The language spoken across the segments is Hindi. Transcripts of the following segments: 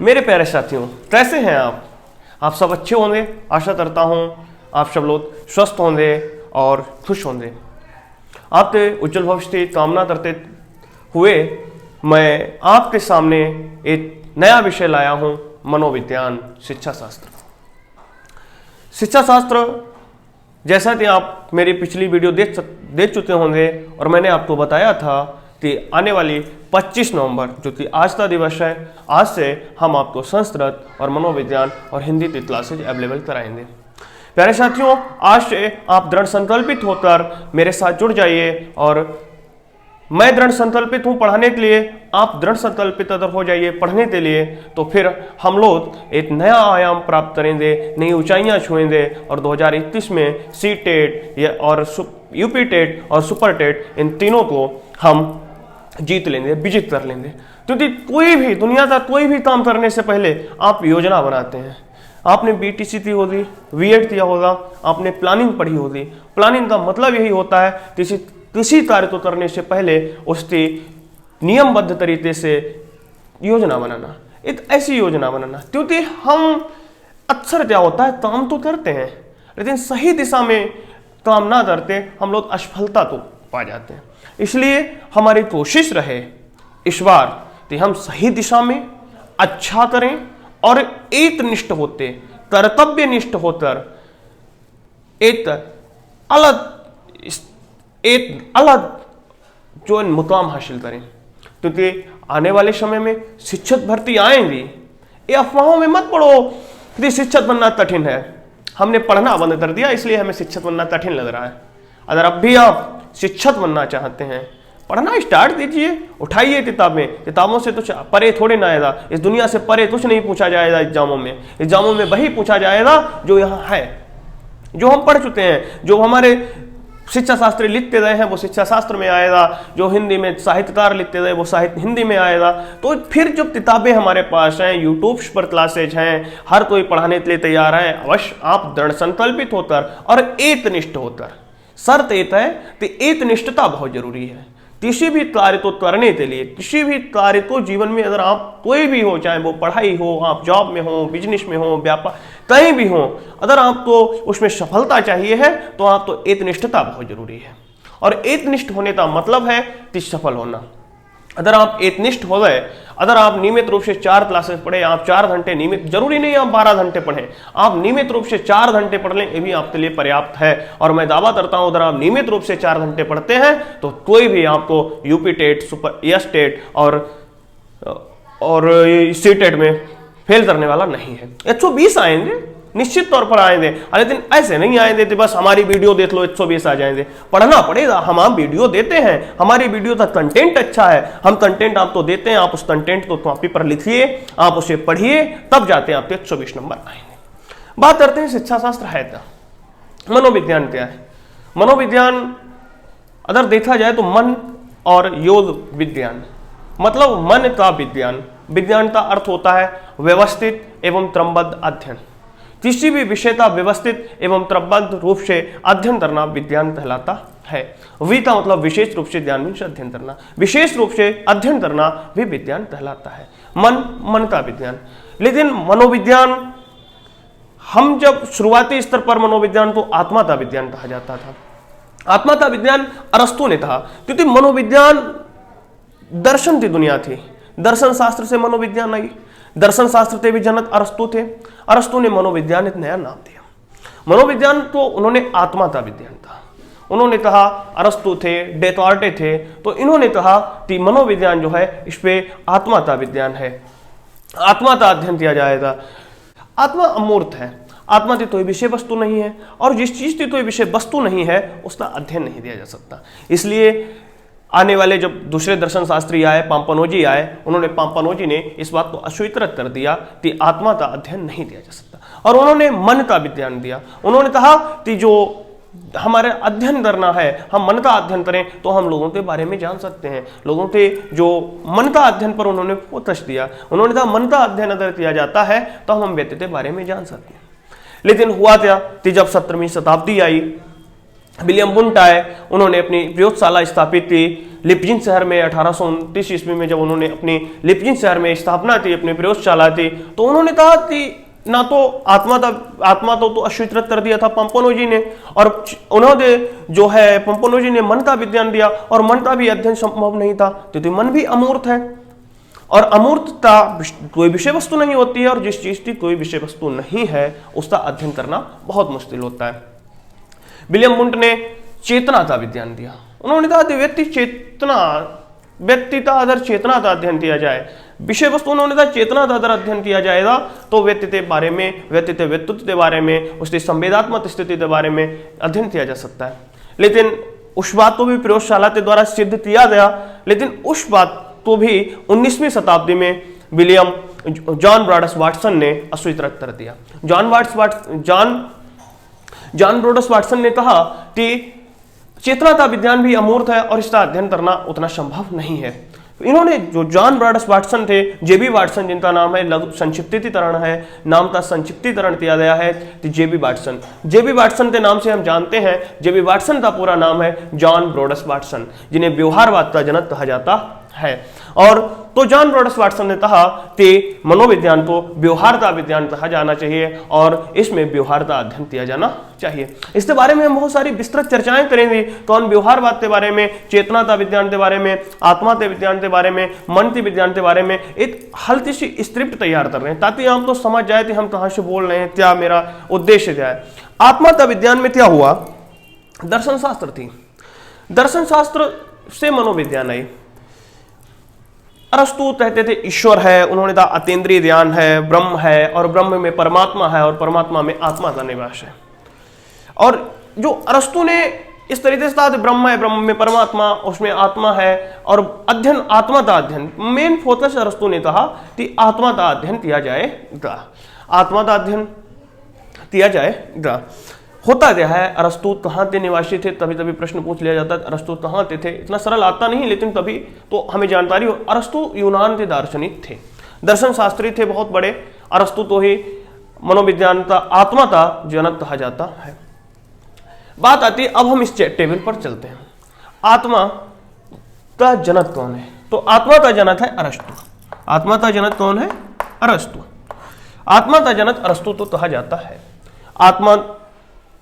मेरे प्यारे साथियों, कैसे हैं आप सब अच्छे होंगे। आशा करता हूं आप सब लोग स्वस्थ होंगे और खुश होंगे। आपके उज्जवल भविष्य की कामना करते हुए मैं आपके सामने एक नया विषय लाया हूं, मनोविज्ञान शिक्षा शास्त्र। शिक्षा शास्त्र जैसा कि आप मेरी पिछली वीडियो देख चुके होंगे और मैंने आपको बताया था कि आने वाली 25 नवंबर जो कि आज का दिवस है, आज से हम आपको संस्कृत और मनोविज्ञान और हिंदी की क्लासेज अवेलेबल कराएंगे। प्यारे साथियों, आज से आप दृढ़ संकल्पित होकर मेरे साथ जुड़ जाइए और मैं दृढ़ संकल्पित हूँ पढ़ाने के लिए, आप दृढ़ संकल्पित अगर हो जाइए पढ़ने के लिए, तो फिर हम लोग एक नया आयाम प्राप्त करेंगे, नई ऊंचाइयाँ छुएंगे और 2021 में सी-टेट और यूपी-टेट और सुपर-टेट इन तीनों को हम जीत लेंगे, विजित कर लेंगे। क्योंकि कोई भी दुनिया का कोई भी काम करने से पहले आप योजना बनाते हैं। आपने बीटीसी की होगी, बीएड किया होगा, आपने प्लानिंग पढ़ी होगी। प्लानिंग का मतलब यही होता है किसी कार्य को करने से पहले उसकी नियमबद्ध तरीके से योजना बनाना, एक ऐसी योजना बनाना। क्योंकि हम अक्सर क्या होता है, काम तो करते हैं लेकिन सही दिशा में काम ना करते हम लोग असफलता तो पा जाते हैं। इसलिए हमारी कोशिश रहे इस बार कि हम सही दिशा में अच्छा करें और एकनिष्ठ होते, कर्तव्यनिष्ठ होकर एक अलग जो मुकाम हासिल करें। क्योंकि आने वाले समय में शिक्षक भर्ती आएंगी, ये अफवाहों में मत पड़ो कि शिक्षक बनना कठिन है। हमने पढ़ना बंद कर दिया इसलिए हमें शिक्षक बनना कठिन लग रहा है। अगर अब भी आप शिक्षक बनना चाहते हैं, पढ़ना स्टार्ट कीजिए, उठाइए किताबों से तो परे थोड़े ना आएगा। इस दुनिया से परे कुछ नहीं पूछा जाएगा एग्जामों में वही पूछा जाएगा जो यहाँ है, जो हम पढ़ चुके हैं, जो हमारे शिक्षा शास्त्री लिखते रहे हैं वो शिक्षा शास्त्र में आएगा, जो हिंदी में साहित्यकार लिखते रहे वो साहित्य हिंदी में आएगा। तो फिर जो किताबें हमारे पास हैं, यूट्यूब पर क्लासेज हैं, हर कोई पढ़ाने के लिए तैयार है। अवश्य आप दृढ़ संकल्पित होकर और एकनिष्ठ होकर, शर्त एक है कि एकनिष्ठता बहुत जरूरी है किसी भी कार्य को करने के लिए। किसी भी कार्य को जीवन में अगर आप कोई भी हो, चाहे वो पढ़ाई हो, आप जॉब में हो, बिजनेस में हो, व्यापार कहीं भी हो, अगर आपको उसमें सफलता चाहिए है तो आप तो एकनिष्ठता बहुत जरूरी है। और एकनिष्ठ होने का मतलब है कि सफल होना। अगर आप एकनिष्ठ हो गए, अगर आप नियमित रूप से 4 क्लासेस पढ़े, आप 4 घंटे नियमित, जरूरी नहीं आप 12 घंटे पढ़ें, आप नियमित रूप से 4 घंटे पढ़ लें, ये भी आपके लिए पर्याप्त है। और मैं दावा करता हूं अगर आप नियमित रूप से 4 घंटे पढ़ते हैं तो कोई भी आपको यूपी-टेट, सुपर एस-टेट और सी-टेट में फेल करने वाला नहीं है। 120 आएंगे, निश्चित तौर पर आएंगे, लेकिन ऐसे नहीं आएंगे तो बस हमारी वीडियो देख लो 120 आ जाएंगे। पढ़ना पड़ेगा। हम आप वीडियो देते हैं, हमारी वीडियो का कंटेंट अच्छा है, हम कंटेंट आपको देते हैं, आप उस कंटेंट को कॉपी पर लिखिए, आप उसे पढ़िए, तब जाते हैं आपके 120 नंबर आएंगे। बात करते हैं शिक्षा शास्त्र है क्या, मनोविज्ञान क्या है। मनोविज्ञान अगर देखा जाए तो मन और योग विज्ञान, मतलब मन का विज्ञान। विज्ञान का अर्थ होता है व्यवस्थित एवं क्रमबद्ध अध्ययन। किसी भी विषय का व्यवस्थित एवं क्रमबद्ध रूप से अध्ययन करना विज्ञान कहलाता है। वि का मतलब विशेष रूप से ध्यान से अध्ययन करना, विशेष रूप से अध्ययन करना भी विज्ञान कहलाता है। मन का विज्ञान। लेकिन मनोविज्ञान, हम जब शुरुआती स्तर पर मनोविज्ञान तो आत्मा का विज्ञान कहा जाता था। आत्मा का विज्ञान अरस्तु ने कहा, क्योंकि मनोविज्ञान दर्शन की दुनिया थी। दर्शन शास्त्र से मनोविज्ञान आई। दर्शन शास्त्र के भी जनक अरस्तु थे। अरस्तु ने मनोविज्ञान एक नया नाम दिया। मनोविज्ञान तो उन्होंने आत्मा का विज्ञान था। उन्होंने कहा, अरस्तु थे, डेकार्टे थे, तो इन्होंने कहा कि मनोविज्ञान जो है इस पे आत्मा का विज्ञान है, आत्मा का अध्ययन किया जाएगा। आत्मा अमूर्त है, आत्मा की कोई विषय वस्तु नहीं है, और जिस चीज की कोई विषय वस्तु नहीं है उसका अध्ययन नहीं दिया जा सकता। इसलिए आने वाले जब दूसरे दर्शन शास्त्री आए, पाम्पनोजी आए, पाम्पनोजी ने इस बात को अस्वीकृत कर दिया कि आत्मा का अध्ययन नहीं दिया जा सकता, और उन्होंने मन का विज्ञान दिया। उन्होंने कहा कि जो हमारे अध्ययन करना है, हम मन का अध्ययन करें तो हम लोगों के बारे में जान सकते हैं। लोगों के जो मन का अध्ययन पर उन्होंने फोकस दिया। उन्होंने कहा मन का अध्ययन अगर किया जाता है तो हम व्यक्ति के बारे में जान सकते हैं। लेकिन हुआ क्या कि जब 17वीं शताब्दी आई, विलियम वुंट आए, उन्होंने अपनी प्रयोगशाला स्थापित की लिपजिन शहर में 1829 ईस्वी में। जब उन्होंने अपनी लिपजिन शहर में स्थापना की, अपनी प्रयोगशाला थी, तो उन्होंने कहा कि ना तो आत्मा तो अस्वीकृत कर दिया था पंपोनोजी ने, और उन्होंने जो है पंपोनोजी ने मन का विज्ञान दिया, और मन का भी अध्ययन संभव नहीं था, तो मन भी अमूर्त है, और अमूर्तता कोई विषय वस्तु नहीं होती है, और जिस चीज की कोई विषय वस्तु नहीं है उसका अध्ययन करना बहुत मुश्किल होता है। विलियम वुंट ने चेतना का विज्ञान दिया। उन्होंने कहा कि व्यक्ति का अगर चेतना का अध्ययन किया जाए, विषय वस्तु उन्होंने कहा चेतना का अगर अध्ययन किया जाएगा तो व्यक्ति के बारे में, व्यक्तित्व के बारे में, उसकी संवेदनात्मक स्थिति के बारे में अध्ययन किया जा सकता है। लेकिन उस बात को भी प्रयोगशाला के द्वारा सिद्ध किया गया, लेकिन उस बात को भी 19वीं शताब्दी में जॉन ब्रॉडस वाटसन ने अस्वीकृत कर दिया। जॉन ब्रॉडस वाटसन ने कहा कि चेतना का विज्ञान भी अमूर्त है और इसका अध्ययन करना उतना संभव नहीं है। इन्होंने जो जॉन ब्रॉडस वाटसन थे, जेबी वाटसन जिनका नाम है लघु संक्षिप्तीकरण है, नाम का संक्षिप्तीकरण किया गया है तो जेबी वाटसन। जेबी वाटसन के नाम से हम जानते हैं, जेबी वाटसन का पूरा नाम है जॉन ब्रॉडस वाटसन, जिन्हें व्यवहारवाद का जनक कहा जाता है। और तो जॉन ब्रॉडस वाटसन ने कहा कि मनोविज्ञान को व्यवहार का विज्ञान कहा जाना चाहिए और इसमें व्यवहार का अध्ययन किया जाना चाहिए। इसके बारे में हम बहुत सारी विस्तृत चर्चाएं करेंगे, कौन व्यवहारवाद के बारे में, चेतना का विज्ञान के बारे में, आत्मा के विज्ञान के बारे में, मन के विज्ञान के बारे में एक हल्की सी स्क्रिप्ट तैयार कर रहे हैं ताकि हम तो समझ जाए कि हम कहाँ से बोल रहे हैं, क्या मेरा उद्देश्य क्या है। आत्मा का विज्ञान में क्या हुआ, दर्शन शास्त्र थी, दर्शन शास्त्र से मनोविज्ञान आई। अरस्तु कहते थे ईश्वर है, उन्होंने कहा अतीन्द्रिय ज्ञान है, ब्रह्म है, और ब्रह्म में परमात्मा है, और परमात्मा में आत्मा का निवास है। और जो अरस्तु ने इस तरीके से कहा ब्रह्म है, ब्रह्म में परमात्मा, उसमें आत्मा है, और अध्ययन, आत्मा का अध्ययन मेन फोकस अरस्तु ने कहा कि आत्मा का अध्ययन किया जाएगा, आत्मा का अध्ययन किया जाएगा। होता क्या है, अरस्तु कहाँ के निवासी थे, तभी तभी प्रश्न पूछ लिया जाता है अरस्तु कहाँ के थे, इतना सरल आता नहीं, लेकिन तभी तो हमें जानकारी हो। अरस्तु यूनान के दार्शनिक थे, दर्शन शास्त्री थे बहुत बड़े। अरस्तु तो ही मनोविज्ञान का, आत्मा का जनक कहा जाता है। बात आती है, अब हम इस टेबल पर चलते हैं, आत्मा का जनक कौन है। तो आत्मा का जनक है अरस्तु। आत्मा का जनक कौन है, अरस्तु। आत्मा का जनक अरस्तु तो कहा जाता है। आत्मा,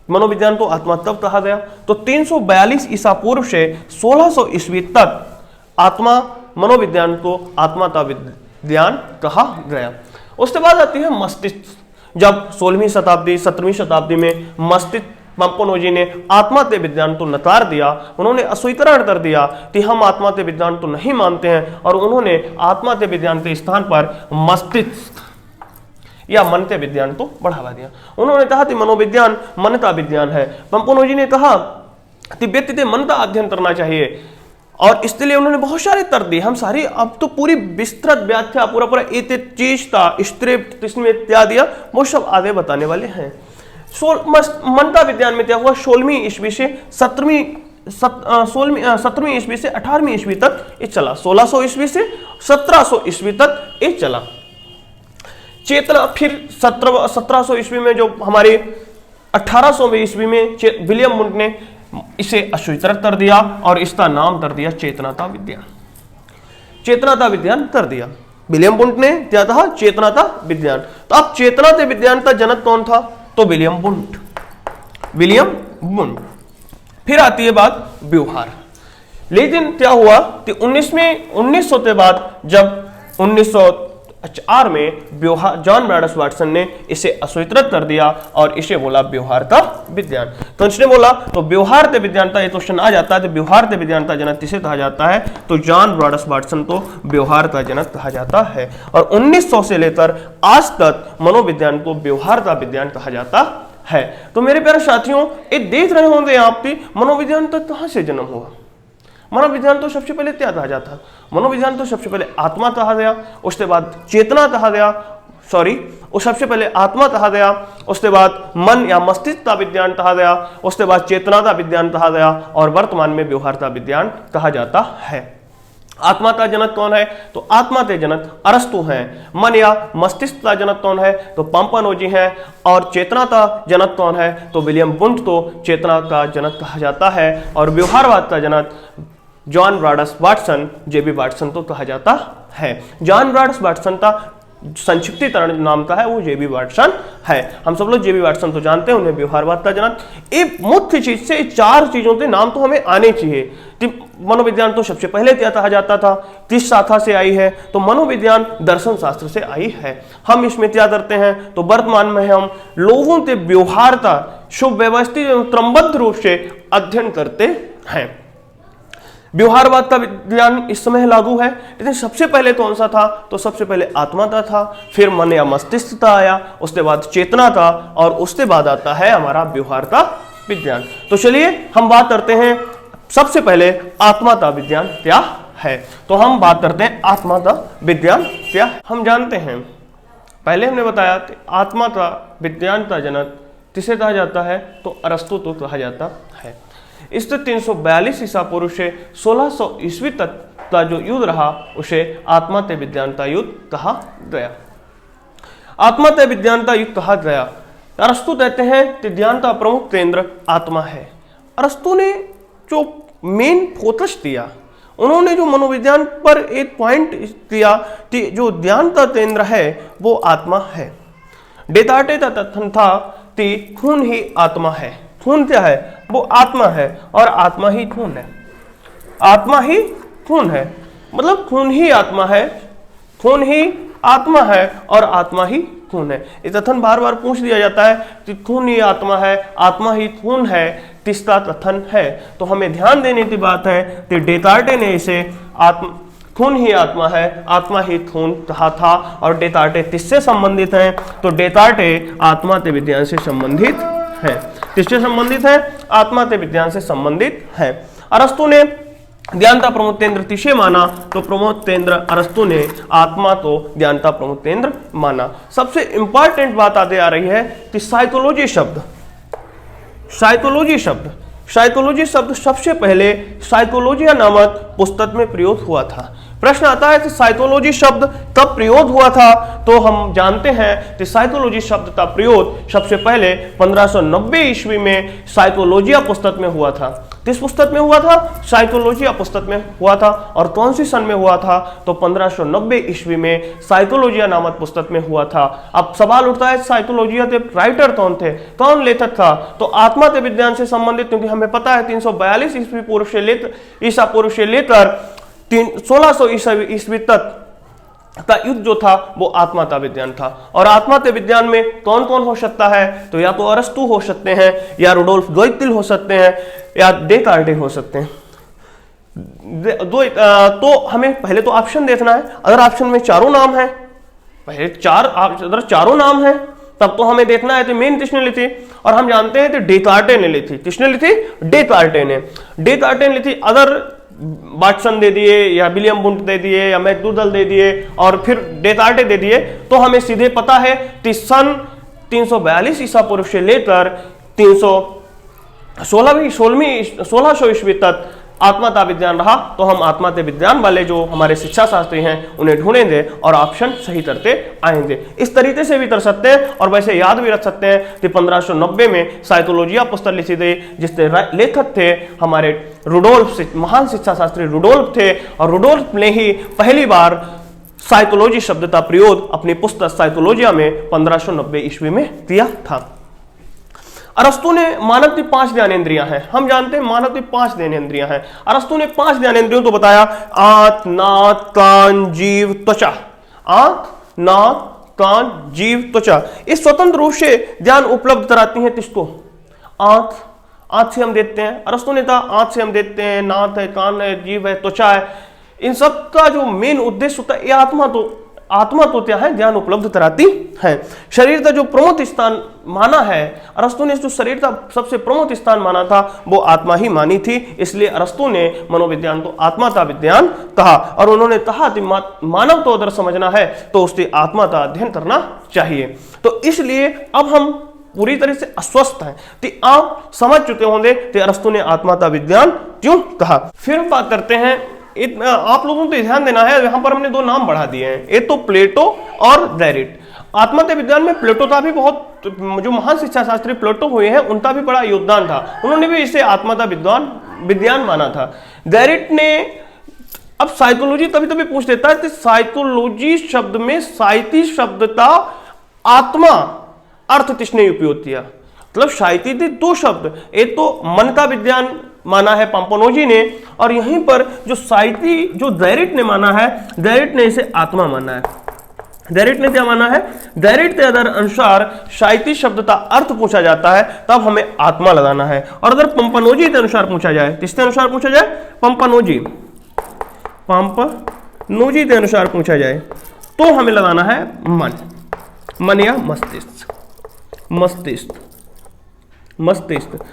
मनोविज्ञान तो आत्मा तब कहा गया तो 342 ईसा पूर्व से 1600 ईस्वी तक आत्मा, मनोविज्ञान को आत्मा का विज्ञान कहा गया। उसके बाद आती है मस्तिष्क। जब 16वीं शताब्दी 17वीं शताब्दी में मस्तिष्क, पंपोनोजी ने आत्मा के विज्ञान को नकार दिया, उन्होंने अस्वीकरण कर दिया कि हम आत्मा के विज्ञान को नहीं मानते हैं, और उन्होंने आत्मा के विज्ञान के स्थान पर मस्तिष्क या मन के विज्ञान को बढ़ावा दिया। उन्होंने कहा कि मनोविज्ञान मन का विज्ञान है। पंपोनोजी ने कहा कि व्यक्ति के मन का अध्ययन करना चाहिए, और इसके लिए उन्होंने बहुत सारे तर्क दिए। हम सारी अब तो पूरी विस्तृत व्याख्या, पूरा एक एक चीज का स्क्रिप्ट इसमें क्या दिया वो सब आगे बताने वाले हैं। मन का विज्ञान में क्या हुआ, 16वीं ईस्वी से 17वीं ईस्वी से 18वीं ईस्वी तक ये चला, 1600 ईस्वी से 1700 ईस्वी तक ये चला। चेतना फिर 1700 ईस्वी में, जो हमारे 1800 ईस्वी में विलियम वुंट ने इसे अस्वीकृत कर दिया और इसका नाम कर दिया चेतना का विज्ञान। चेतना का विज्ञान कर दिया विलियम वुंट ने, क्या कहा, चेतना का विज्ञान। तो अब चेतना के विज्ञान का जनक कौन था, तो विलियम वुंट, विलियम वुंट। फिर आती है बात व्यवहार। लेकिन क्या हुआ कि 1900 के बाद, जब 1904 में जॉन ब्रॉडस वाटसन ने इसे अस्वीकृत कर दिया और इसे बोला व्यवहार का विज्ञान। तो इसने बोला तो व्यवहार के विज्ञान का ये क्वेश्चन आ जाता है, तो व्यवहार के विज्ञान का जनक किसे कहा जाता है, तो जॉन ब्रॉडस वाटसन को व्यवहार का जनक कहा जाता है। और 1900 से लेकर आज तक मनोविज्ञान को व्यवहार का विज्ञान कहा जाता है। तो मेरे प्यारे साथियों, ये देख रहे होंगे आप कि मनोविज्ञान तक कहां से जन्म हुआ। मनोविज्ञान तो सबसे पहले क्या कहा जाता, मनोविज्ञान तो सबसे पहले आत्मा कहा गया, उसके बाद चेतना कहा गया, वो सबसे पहले आत्मा कहा गया, उसके बाद मन या मस्तिष्क का विज्ञान कहा गया, उसके बाद चेतना का विज्ञान कहा गया, और वर्तमान में व्यवहार का विज्ञान कहा जाता है। आत्मा का जनक कौन है? तो आत्मा के जनक अरस्तु हैं। मन या मस्तिष्क का जनक कौन है? तो पाम्पानोजी हैं। और चेतना का जनक कौन है? तो विलियम वुंट को चेतना का जनक कहा जाता है। और व्यवहारवाद का जनक जॉन रॉडस वाटसन, जेबी वाटसन तो कहा जाता है। जॉन रॉडस वाटसन का संक्षिप्तीकरण नाम का है वो जेबी वाटसन है। हम सब लोग जेबी वाटसन तो जानते हैं, उन्हें व्यवहारवाद का जनक। एक मुख्य चीज से 4 चीजों के नाम तो हमें आने चाहिए। मनोविज्ञान तो सबसे पहले क्या कहा जाता था? किस शाखा से आई है? तो मनोविज्ञान दर्शन शास्त्र से आई है। हम इसमें क्या करते हैं? तो वर्तमान में हम लोगों के व्यवहार का सुव्यवस्थित एवं क्रमबद्ध रूप से अध्ययन करते हैं। व्यवहारवाद का विज्ञान इस समय लागू है, लेकिन सबसे पहले कौन सा था? तो सबसे पहले आत्मा का था, फिर मन या मस्तिष्क का आया, उसके बाद चेतना का, और उसके बाद आता है हमारा व्यवहार का विज्ञान। तो चलिए हम बात करते हैं सबसे पहले आत्मा का विज्ञान क्या है। तो हम बात करते हैं आत्मा का विज्ञान क्या है। हम जानते हैं, पहले हमने बताया कि आत्मा का विज्ञान का जनक किसे कहा जाता है? तो अरस्तु को कहा जाता है। इस 342 ईसा पूर्व से 1600 ईस्वी तक का जो युद्ध रहा उसे आत्मा ते विज्ञान का युद्ध कहा गया। आत्मा ते विज्ञान का युद्ध कहा गया। अरस्तु कहते हैं कि ज्ञान का प्रमुख केंद्र आत्मा है। अरस्तु ने जो मेन फोकस दिया, उन्होंने जो मनोविज्ञान पर एक पॉइंट दिया कि जो ज्ञान का केंद्र है वो आत्मा है। डेकार्टे का कथन था कि खून ही आत्मा है। खून क्या है? वो आत्मा है, और आत्मा ही खून है। आत्मा ही खून है, मतलब खून ही आत्मा है, खून ही आत्मा है, और आत्मा ही खून है। ये कथन बार बार पूछ दिया जाता है कि खून ही आत्मा है, आत्मा ही खून है, किसका कथन है? तो हमें ध्यान देने की बात है कि डेकार्टे ने इसे खून ही आत्मा है, आत्मा ही खून कहा था। और डेकार्टे किससे संबंधित हैं? तो डेकार्टे आत्मा के विज्ञान से संबंधित है। किससे संबंधित है? आत्मा के विज्ञान से संबंधित है। अरस्तु ने ज्ञान का प्रमुख केंद्र किसे माना? तो प्रमुख केंद्र अरस्तु ने आत्मा को ज्ञान का प्रमुख केंद्र माना। सबसे इंपॉर्टेंट बात आते आ रही है कि साइकोलॉजी शब्द साइकोलॉजी शब्द सबसे पहले साइकोलॉजिया नामक पुस्तक में प्रयोग हुआ था। प्रश्न आता है कि साइकोलॉजी शब्द कब प्रयोग हुआ था? तो हम जानते हैं कि साइकोलॉजी शब्द का प्रयोग सबसे पहले 1590 ईस्वी में साइकोलॉजिया पुस्तक में हुआ था। किस पुस्तक में हुआ था? साइकोलॉजिया पुस्तक में हुआ था। और कौन सी सन में हुआ था? तो 1590 ईस्वी में साइकोलॉजिया नामक पुस्तक में हुआ था। अब सवाल उठता है साइकोलॉजिया के राइटर कौन थे, कौन लेखक था? तो आत्मा के विज्ञान से संबंधित, क्योंकि हमें पता है 342 ईस्वी पूर्व से लेकर 1600 ईस्वी तक का युद्ध जो था वो आत्मा का विज्ञान था। और आत्मा के विज्ञान में कौन कौन हो सकता है? तो या तो अरस्तु हो सकते हैं, या रुडोल्फ द्वैतिल हो सकते हैं, या डेकार्टे हो सकते हैं। तो हमें पहले तो ऑप्शन देखना है। अगर ऑप्शन में चारों नाम है, अगर चारों नाम है तब तो हमें देखना है तो मेन किसने ली थी? और हम जानते हैं कि डेकार्टे ने ली थी। किसने ली थी? डेकार्टे ने ली थी। अगर वाटसन दे दिए, या विलियम वुंट दे दिए, या मैकडूगल दे दिए, और फिर डेकार्टे दे दिए, तो हमें सीधे पता है कि सन 342 ईसा पूर्व से लेकर 1600 ईस्वी तक आत्मा का विज्ञान रहा। तो हम आत्मा के विज्ञान वाले जो हमारे शिक्षा शास्त्री हैं उन्हें ढूंढेंगे और ऑप्शन सही करते आएंगे। इस तरीके से भी कर सकते हैं, और वैसे याद भी रख सकते हैं कि 1590 में साइकोलॉजिया पुस्तक लिखी गई, जिसके लेखक थे हमारे रुडोल्फ, महान शिक्षा शास्त्री रुडोल्फ थे। और रुडोल्फ ने ही पहली बार साइकोलॉजी शब्द का प्रयोग अपनी पुस्तक साइकोलॉजिया में 1590 ईस्वी में किया था। अरस्तु ने मानव की 5 ज्ञानेंद्रियां हैं। हम जानते हैं मानव की 5 ज्ञानेंद्रियां हैं। अरस्तु ने 5 ज्ञानेंद्रियों को बताया: आंख, नाक, कान, जीव, त्वचा। आंख, नाक, कान, जीव, त्वचा। इस स्वतंत्र रूप से ज्ञान उपलब्ध कराती हैं किसको? आंख से हम देखते हैं। अरस्तु ने कहा आंख से हम देखते हैं, नाक है, कान है, जीव है, त्वचा है। इन सब का जो मेन उद्देश्य होता है, ये आत्मा तो क्या है? ज्ञान उपलब्ध कराती है। शरीर का जो प्रमुख स्थान माना है, अरस्तु ने जो शरीर का सबसे प्रमुख स्थान माना था वो आत्मा ही मानी थी। इसलिए अरस्तु ने मनोविज्ञान तो आत्मा का विज्ञान कहा। और उन्होंने कहा कि मानव को अगर समझना है तो उसकी आत्मा का अध्ययन करना चाहिए। तो इसलिए अब हम पूरी तरह से अस्वस्थ हैं कि आप समझ चुके होंगे कि अरस्तु ने आत्मा का विज्ञान क्यों कहा। फिर बात करते हैं आप लोगों को तो ध्यान देना है, यहां पर हमने दो नाम बढ़ा दिए हैं, एक तो प्लेटो और डेरिट। आत्महत्या विज्ञान में प्लेटो का भी बहुत, जो महान शिक्षा शास्त्री प्लेटो हुए हैं उनका भी बड़ा योगदान था, उन्होंने भी इसे आत्महत्या विज्ञान माना था। डेरिट ने, अब साइकोलॉजी तभी तभी पूछ लेता है कि साइकोलॉजी शब्द में साइती शब्द का आत्मा अर्थ किसने उपयोग किया, मतलब साइती थे दो शब्द, एक तो मन का विज्ञान माना है पाम्पनोजी ने, और यहीं पर जो साइती जो डेरिट ने माना है, डेरिट ने इसे आत्मा माना है। डेरिट ने क्या माना है, डेरिट के अनुसार साइती शब्द का अर्थ पूछा जाता है तब हमें आत्मा लगाना है, और अगर पाम्पनोजी के अनुसार पूछा जाए, किसके अनुसार पूछा जाए, पाम्पनोजी के अनुसार पूछा जाए तो हमें लगाना है मन या मस्तिष्क।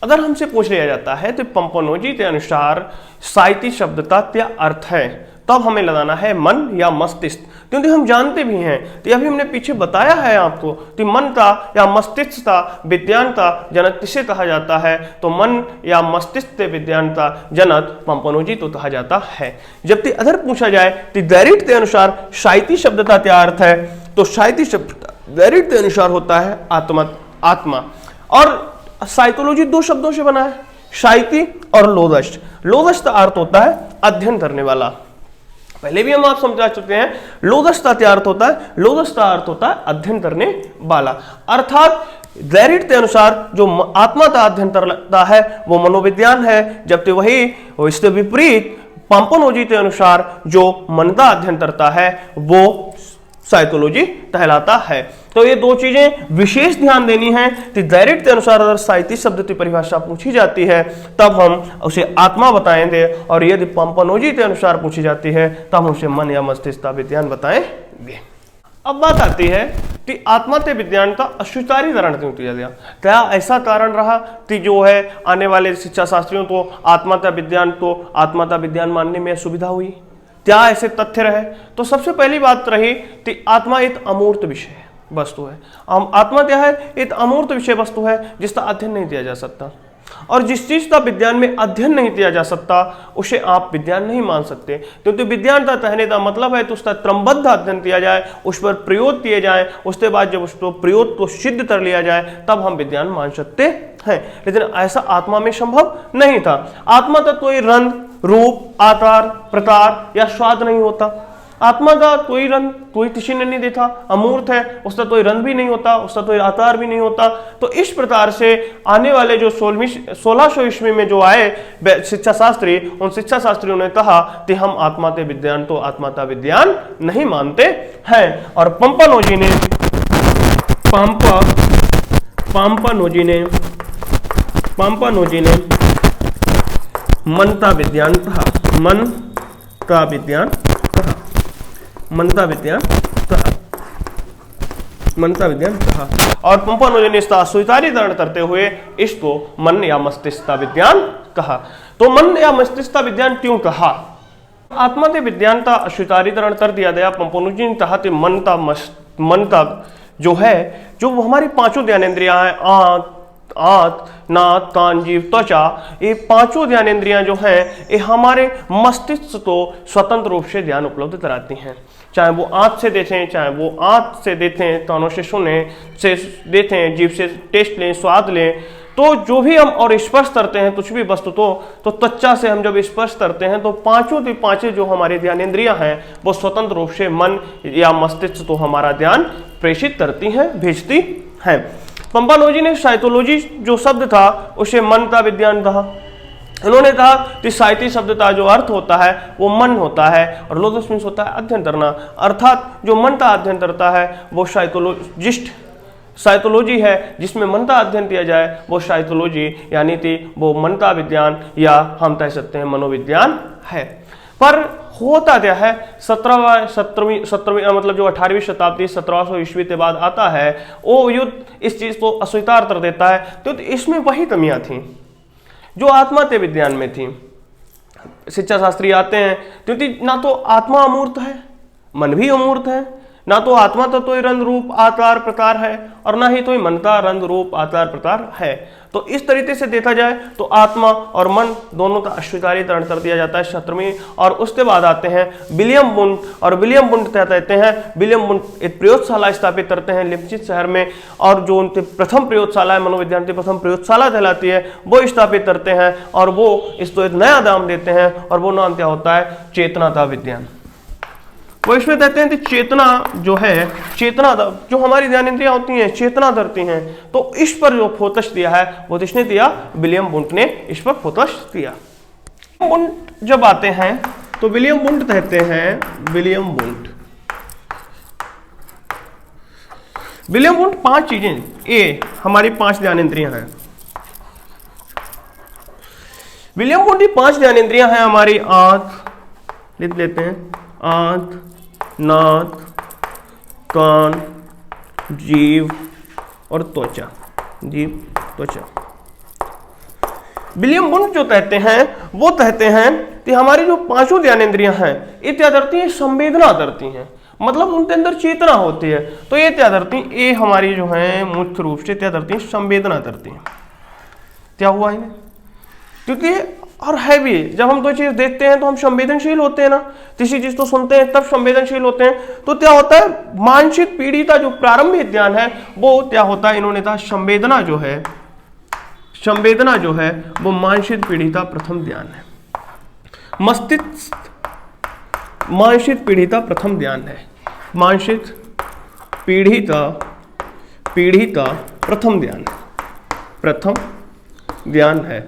अगर हमसे पूछ लिया जाता है तो पाम्पनोजी के अनुसार साइती शब्द का क्या अर्थ है, तब हमें लगाना है मन या मस्तिष्क, क्योंकि हम जानते भी हैं, तो अभी हमने पीछे बताया है आपको कि मन का या मस्तिष्क का विज्ञान का जनक किसे कहा जाता है, तो मन या मस्तिष्क के विज्ञान का जनक पाम्पनोजी तो कहा जाता है। जबकि अगर पूछा जाए कि डेरिट के अनुसार साइती शब्द का क्या अर्थ है, तो साइती शब्द डेरिट के अनुसार होता है आत्मा। और साइकोलॉजी दो शब्दों से बना है, साइती और लोगस। लोगस का अर्थ होता है अध्ययन करने वाला, पहले भी हम आप समझा चुके हैं। लोगस का क्या अर्थ होता है, लोगस का अर्थ होता है अध्ययन करने वाला, अर्थात डेरिट के अनुसार जो आत्मा का अध्ययन करता है वो मनोविज्ञान है, जबकि वही इसके विपरीत पाम्पनोजी के अनुसार जो मन का अध्ययन करता है वो साइकोलॉजी कहलाता है। तो ये दो चीजें विशेष ध्यान देनी है कि डेरिट के अनुसार अगर साइती शब्द की परिभाषा पूछी जाती है तब हम उसे आत्मा बताएंगे, और यदि पाम्पनोजी के अनुसार पूछी जाती है तब हम उसे मन या मस्तिष्क का विज्ञान बताएंगे। अब बात आती है कि आत्महत्या विज्ञान का अस्वीकारीकरण क्यों किया गया। क्या ऐसा कारण रहा कि जो है आने वाले शिक्षा शास्त्रियों को आत्महत्या विज्ञान मानने में असुविधा हुई, क्या ऐसे तथ्य रहे? तो सबसे पहली बात रही कि आत्मा एक अमूर्त विषय वस्तु है। आत्मा क्या है, एक अमूर्त विषय वस्तु है जिसका अध्ययन नहीं किया जा सकता, और जिस चीज का विज्ञान में अध्ययन नहीं किया जा सकता उसे आप विज्ञान नहीं मान सकते, क्योंकि विज्ञान का कहने का मतलब है तो उसका क्रमबद्ध अध्ययन किया जाए, उस पर प्रयोग किए जाए, उसके बाद जब उसको प्रयोग को सिद्ध कर लिया जाए तब हम विज्ञान मान सकते हैं। लेकिन ऐसा आत्मा में संभव नहीं था। आत्मा का कोई रंग, रूप, आकार, प्रकार या स्वाद नहीं होता। आत्मा का कोई रंग कोई किसी ने नहीं देखा, अमूर्त है, उसका कोई रंग भी नहीं होता, उसका कोई आकार भी नहीं होता। तो इस प्रकार से आने वाले जो 1600 ईस्वी में जो आए शिक्षा शास्त्री, उन शिक्षा शास्त्रियों ने कहा कि हम आत्महत्या विज्ञान नहीं मानते हैं। और पाम्पनोजी ने मन का विज्ञान कहा, और पाम्पनोजी ने इसका अस्वीकारीकरण करते हुए इसको मन या मस्तिष्क का विज्ञान कहा। तो मन या मस्तिष्क का विज्ञान क्यों कहा? आत्महत्या विज्ञान का अस्वीकारीकरण कर दिया गया। पाम्पनोजी ने कहा कि मन का जो है, जो हमारी पांचों ज्ञानेंद्रियां हैं, आंख, नाक, कान, जीभ, त्वचा, ये पांचों ज्ञानेंद्रियां जो हैं ये हमारे मस्तिष्क को स्वतंत्र रूप से ज्ञान उपलब्ध कराती हैं। चाहे वो आंख से देखें, चाहे वो आंख से देखें, कानों से सुने, से देखें, जीभ से टेस्ट लें, स्वाद लें, तो जो भी हम और स्पर्श करते हैं कुछ भी वस्तु तो त्वचा से हम जब स्पर्श करते हैं तो पांचों की पांचें जो हमारी ज्ञानेंद्रियां हैं वो स्वतंत्र रूप से मन या मस्तिष्क को हमारा ज्ञान प्रेषित करती हैं, भेजती हैं। पाम्पनोजी ने साइकोलॉजी जो शब्द था उसे मन का विज्ञान कहा। उन्होंने कहा कि साइती शब्द का जो अर्थ होता है वो मन होता है, और लोगस मीन्स होता है अध्ययन करना, अर्थात जो मन का अध्ययन करता है वो साइकोलॉजी है, जिसमें मन का अध्ययन किया जाए वो साइकोलॉजी, यानी कि वो मन का विज्ञान या हम कह सकते हैं मनोविज्ञान है। पर होता क्या है, 17वीं मतलब जो 18वीं शताब्दी 1700 ईस्वी के बाद आता है, वो युद्ध इस चीज को अस्वीकार कर देता है। तो इसमें वही कमियां थी जो आत्महत्या विज्ञान में थी। शिक्षा शास्त्री आते हैं क्योंकि ना तो आत्मा अमूर्त है, मन भी अमूर्त है, ना तो आत्मा तत्व ही रंग रूप आकार प्रकार है और ना ही तो मनता रंग रूप आकार प्रकार है। तो इस तरीके से देखा जाए तो आत्मा और मन दोनों का अस्वीकारीकरण कर दिया जाता है शस्त्र में। और उसके बाद आते हैं विलियम वुंड, और विलियम वुंड क्या कहते हैं, विलियम वुंड एक प्रयोगशाला स्थापित करते हैं लिप्जिग शहर में, और जो उनकी प्रथम प्रयोगशाला है, मनोविज्ञान की प्रथम प्रयोगशाला कहलाती है, वो स्थापित करते हैं और वो इसको एक नया नाम देते हैं, और वो नाम क्या होता है, चेतना का विज्ञान। वो इसमें कहते हैं कि चेतना जो है, चेतना जो हमारी ज्ञानेंद्रियां होती हैं चेतना धरती हैं, तो इस पर जो फोकस दिया है वो किसने दिया, विलियम वुंड ने इस पर फोकस दिया। वुंड जब आते हैं तो विलियम वुंड कहते हैं, विलियम वुंड, विलियम वुंड 5 चीजें, ए हमारी 5 ज्ञानेंद्रियां हैं। विलियम वुंड की 5 ज्ञानेंद्रियां हैं हमारी, आंख लिख लेते हैं, आंख, नाक, कान, जीव और त्वचा, जीव त्वचा। विलियम वुंड जो कहते हैं वो कहते हैं कि हमारी जो 5 ज्ञानेंद्रियां हैं ये क्या करती हैं, संवेदना करती हैं, मतलब उनके अंदर चेतना होती है। तो ये क्या करती हैं, ये हमारी जो है मुख्य रूप से क्या करती हैं, संवेदना करती हैं। क्या हुआ इन्हें, क्योंकि और है भी, जब हम कोई चीज देखते हैं तो हम संवेदनशील होते हैं ना, किसी चीज को सुनते हैं तब संवेदनशील होते हैं। तो क्या होता है, मानसिक पीढ़ी का जो प्रारंभिक ज्ञान है वो क्या होता है, इन्होंने कहा संवेदना जो है, संवेदना जो है वो मानसिक पीढ़ी का प्रथम ज्ञान है। मस्तिष्क मानसिक पीढ़ी का प्रथम ज्ञान है, मानसिक पीढ़ी का प्रथम ज्ञान, प्रथम ज्ञान है,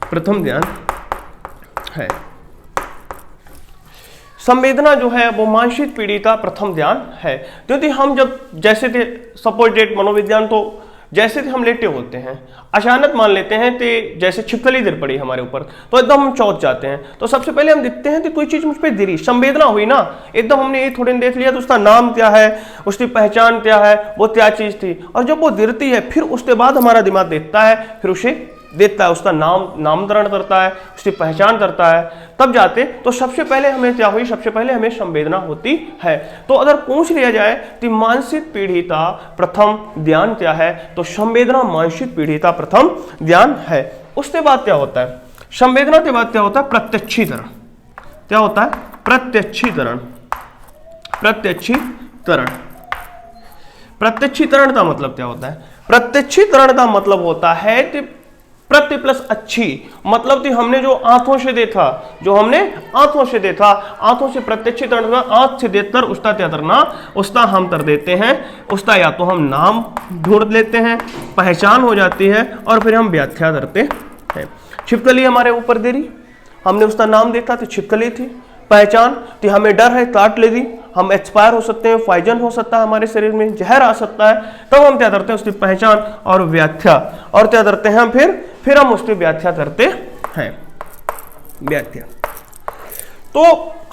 प्रथम ज्ञान है। संवेदना जो है वो मानसिक पीढ़ी का प्रथम ज्ञान है, क्योंकि हम जब जैसे थे सपोज डेट मनोविज्ञान, तो जैसे थे हम लेटे होते हैं, अचानक मान लेते हैं कि जैसे छिपकली गिर पड़ी हमारे ऊपर तो एकदम हम चौंक जाते हैं। तो सबसे पहले हम देखते हैं कि कोई चीज मुझ पर गिरी, संवेदना हुई ना, एकदम हमने ये थोड़ी देख लिया तो उसका नाम क्या है, उसकी पहचान क्या है, वो क्या चीज थी, और जब वो गिरती है फिर उसके बाद हमारा दिमाग देखता है, फिर उसे देखता है, उसका नामकरण करता है, उसकी पहचान करता है, तब जाते तो सबसे पहले हमें क्या हुई, सबसे पहले हमें संवेदना होती है। तो अगर पूछ लिया जाए कि मानसिक पीढ़ी का प्रथम ज्ञान क्या है, तो संवेदना मानसिक पीढ़ी का प्रथम ज्ञान है। उसके बाद क्या होता है, संवेदना के बाद क्या होता है, प्रत्यक्षीकरण। क्या होता है, प्रत्यक्षीकरण। प्रत्यक्षीकरण, प्रत्यक्षीकरण का मतलब क्या होता है, प्रत्यक्षीकरण का मतलब होता है कि प्रत्य प्लस अच्छी, मतलब कि हमने जो आंखों से देखा, जो हमने आंखों से देखा, आंखों से प्रत्यक्षीकरण, आंख से देखकर उसका क्या करना, उसका हम कर देते हैं, उसका या तो हम नाम ढूंढ लेते हैं, पहचान हो जाती है, और फिर हम व्याख्या करते हैं। छिपकली हमारे ऊपर दे रही, हमने उसका नाम देखा तो छिपकली थी, पहचान कि हमें डर है, काट ले दी, हम एक्सपायर हो सकते हैं, पॉइजन हो सकता है हमारे शरीर में, जहर आ सकता है, तब हम क्या करते हैं, उसकी पहचान और व्याख्या, और क्या करते हैं हम फिर हम उसकी व्याख्या करते हैं, व्याख्या। तो